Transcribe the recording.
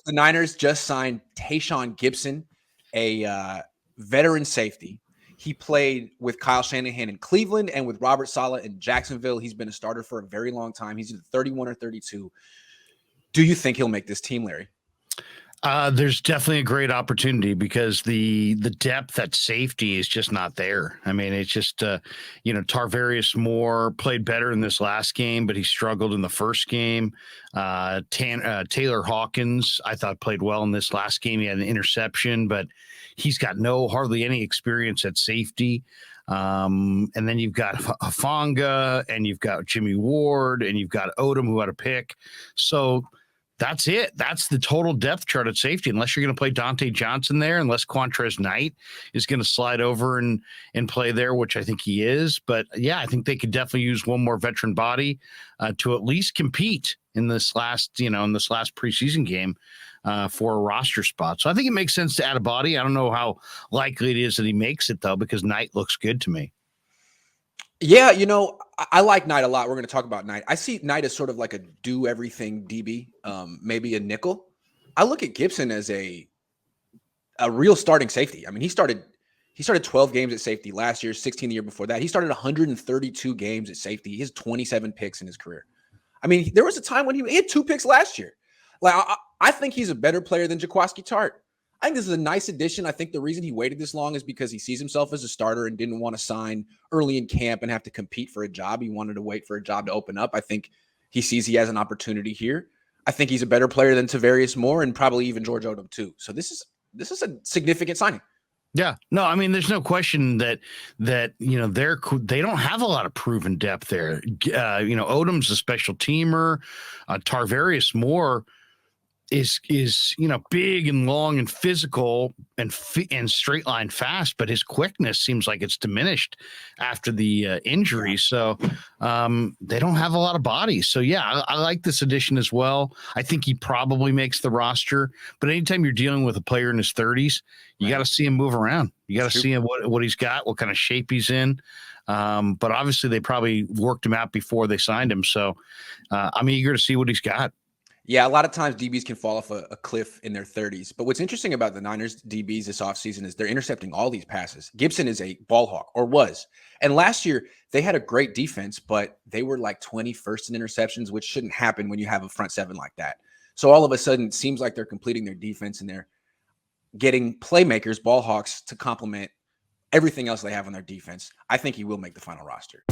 the Niners just signed Tashaun Gipson, a veteran safety. He played with Kyle Shanahan in Cleveland and with Robert Saleh in Jacksonville. He's been a starter for a very long time. He's either 31 or 32. Do you think he'll make this team, Larry? There's definitely a great opportunity because the depth at safety is just not there. I mean, it's just, Tarvarius Moore played better in this last game, but he struggled in the first game. Taylor Hawkins, I thought, played well in this last game. He had an interception, but he's got hardly any experience at safety. And then you've got Hufanga, and you've got Jimmy Ward, and you've got Odom, who had a pick. So that's it. That's the total depth chart at safety, unless you're going to play Dante Johnson there, unless Quantrez Knight is going to slide over and play there, which I think he is. But yeah, I think they could definitely use one more veteran body to at least compete in this last preseason game for a roster spot. So I think it makes sense to add a body. I don't know how likely it is that he makes it though, because Knight looks good to me. Yeah, I like Knight a lot. We're going to talk about Knight. I see Knight as sort of like a do-everything DB, maybe a nickel. I look at Gipson as a real starting safety. I mean, he started 12 games at safety last year, 16 the year before that. He started 132 games at safety. He has 27 picks in his career. I mean, there was a time when he had 2 picks last year. Like, I think he's a better player than Jaquiski Tartt. I think this is a nice addition. I think the reason he waited this long is because he sees himself as a starter and didn't want to sign early in camp and have to compete for a job. He wanted to wait for a job to open up. I think he sees he has an opportunity here. I think he's a better player than Tarvarius Moore and probably even George Odom too. So this is a significant signing. Yeah, no, I mean, there's no question that they don't have a lot of proven depth there. Odom's a special teamer. Tarvarius Moore is big and long and physical and straight line fast, but his quickness seems like it's diminished after the injury. So they don't have a lot of bodies. So yeah, I like this addition as well. I think he probably makes the roster, but anytime you're dealing with a player in his 30s, you got to see him move around. You got to see him what he's got, what kind of shape he's in. But obviously they probably worked him out before they signed him. So I'm eager to see what he's got. Yeah, a lot of times DBs can fall off a cliff in their 30s. But what's interesting about the Niners DBs this offseason is they're intercepting all these passes. Gipson is a ball hawk, or was. And last year, they had a great defense, but they were like 21st in interceptions, which shouldn't happen when you have a front seven like that. So all of a sudden, it seems like they're completing their defense and they're getting playmakers, ball hawks, to complement everything else they have on their defense. I think he will make the final roster.